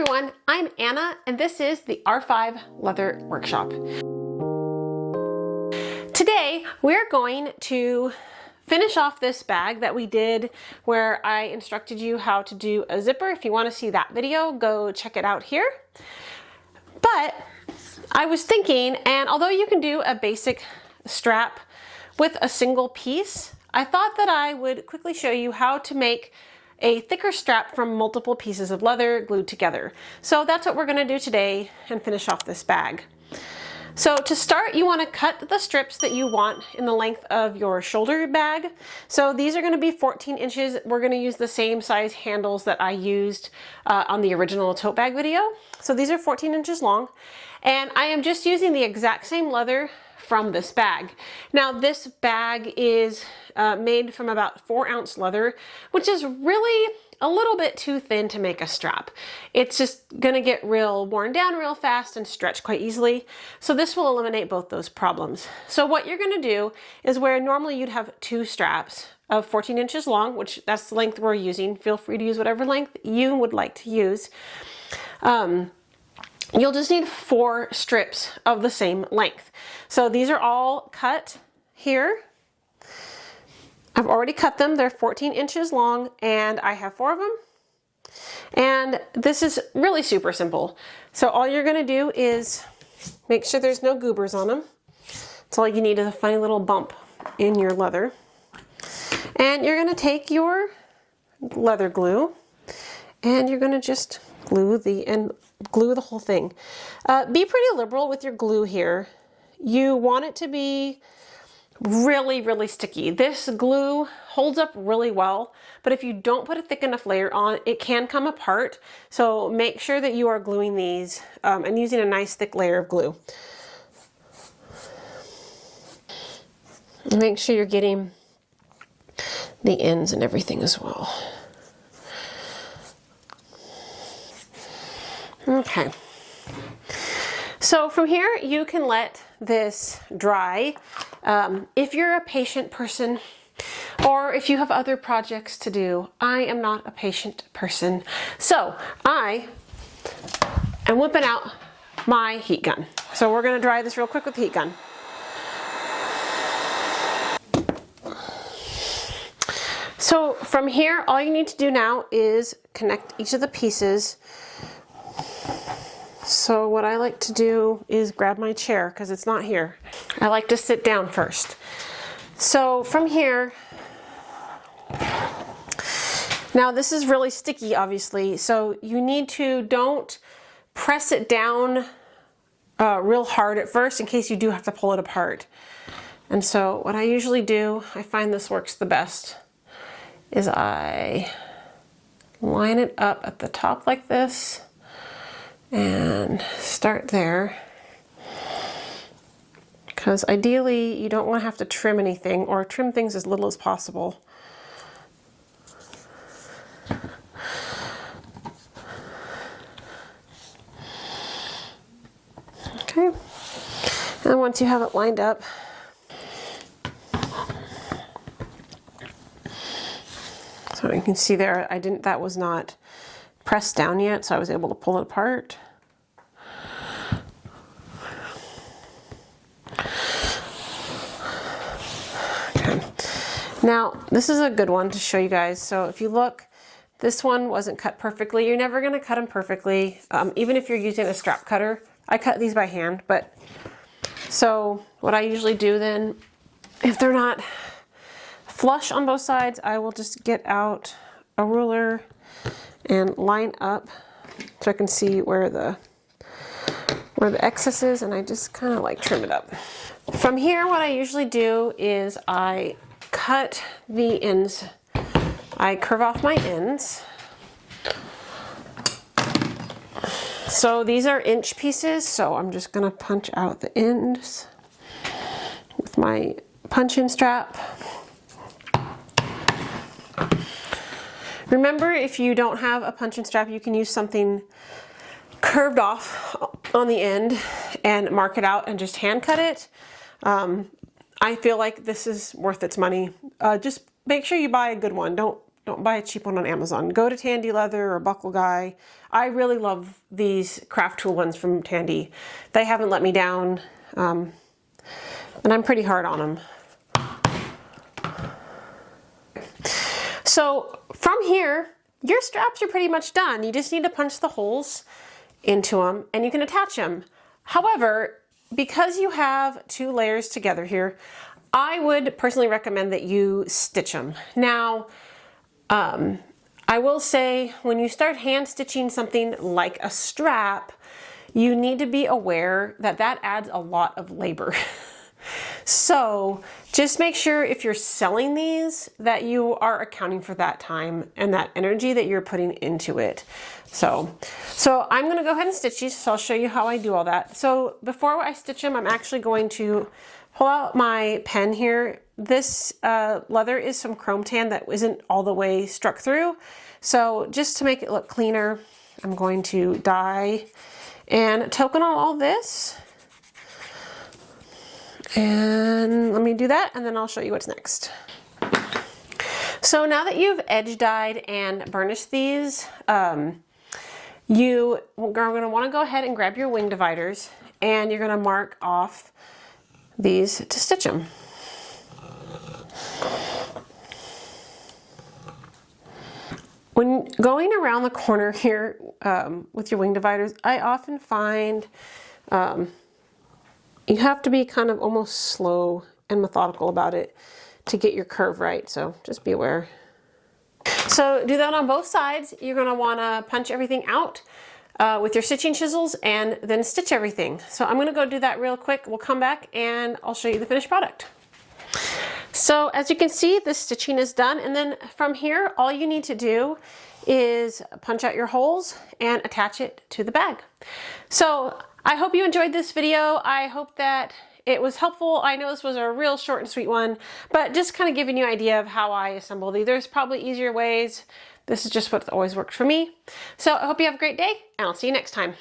everyone, I'm Anna and this is the R5 Leather Workshop. Today we're going to finish off this bag that we did where I instructed you how to do a zipper. If you want to see that video, go check it out here. But I was thinking, and although you can do a basic strap with a single piece, I thought that I would quickly show you how to make a thicker strap from multiple pieces of leather glued together. So that's what we're going to do today and finish off this bag. So to start, you want to cut the strips that you want in the length of your shoulder bag. So these are going to be 14 inches. We're going to use the same size handles that I used on the original tote bag video. So these are 14 inches long, and I am just using the exact same leather from this bag. Now this bag is made from about 4-ounce leather, which is really a little bit too thin to make a strap. It's just gonna get real worn down real fast and stretch quite easily. So this will eliminate both those problems. So what you're gonna do is where normally you'd have 2 straps of 14 inches long, which that's the length we're using. Feel free to use whatever length you would like to use. You'll just need 4 strips of the same length. So these are all cut here. I've already cut them. They're 14 inches long and I have 4 of them. And this is really super simple. So all you're gonna do is make sure there's no goobers on them. That's all you need is a funny little bump in your leather. And you're gonna take your leather glue and you're gonna just glue the whole thing. Be pretty liberal with your glue here. You want it to be really, really sticky. This glue holds up really well, but if you don't put a thick enough layer on, it can come apart. So make sure that you are gluing these and using a nice thick layer of glue. And make sure you're getting the ends and everything as well. Okay. So from here, you can let this dry. If you're a patient person, or if you have other projects to do, I am not a patient person. So I am whipping out my heat gun. So we're gonna dry this real quick with the heat gun. So from here, all you need to do now is connect each of the pieces. So what I like to do is grab my chair because it's not here. I like to sit down first. So from here, now this is really sticky obviously, so you need to don't press it down real hard at first in case you do have to pull it apart. And so what I usually do, I find this works the best, is I line it up at the top like this and start there, because ideally you don't want to have to trim anything, or trim things as little as possible. Okay, and once you have it lined up, so you can see there, that was not pressed down yet, so I was able to pull it apart. Okay. Now, this is a good one to show you guys. So if you look, this one wasn't cut perfectly. You're never gonna cut them perfectly, even if you're using a strap cutter. I cut these by hand, but so what I usually do then, if they're not flush on both sides, I will just get out a ruler and line up so I can see where the excess is, and I just kind of like trim it up. From here, what I usually do is I cut the ends. I curve off my ends. So these are inch pieces, so I'm just gonna punch out the ends with my punch-in strap. Remember, if you don't have a punch-in strap, you can use something curved off on the end and mark it out and just hand cut it. I feel like this is worth its money. Just make sure you buy a good one. Don't don't buy a cheap one on Amazon. Go to Tandy Leather or Buckle Guy. I really love these craft tool ones from Tandy. They haven't let me down, and I'm pretty hard on them. So from here, your straps are pretty much done. You just need to punch the holes into them and you can attach them. However, because you have two layers together here, I would personally recommend that you stitch them. Now, I will say when you start hand stitching something like a strap, you need to be aware that that adds a lot of labor. So just make sure if you're selling these that you are accounting for that time and that energy that you're putting into it. So I'm going to go ahead and stitch these. So I'll show you how I do all that. So before I stitch them, I'm actually going to pull out my pen here. This leather is some chrome tan that isn't all the way struck through. So just to make it look cleaner, I'm going to dye and token on all this. And let me do that, and then I'll show you what's next. So now that you've edge dyed and burnished these, you are going to want to go ahead and grab your wing dividers, and you're going to mark off these to stitch them. When going around the corner here with your wing dividers, I often find you have to be kind of almost slow and methodical about it to get your curve right, so just be aware. So do that on both sides. You're going to want to punch everything out with your stitching chisels and then stitch everything. So I'm going to go do that real quick. We'll come back and I'll show you the finished product. So as you can see, the stitching is done, and then from here all you need to do is punch out your holes and attach it to the bag. So I hope you enjoyed this video. I hope that it was helpful. I know this was a real short and sweet one, but just kind of giving you an idea of how I assemble these. There's probably easier ways. This is just what's always worked for me. So I hope you have a great day, and I'll see you next time.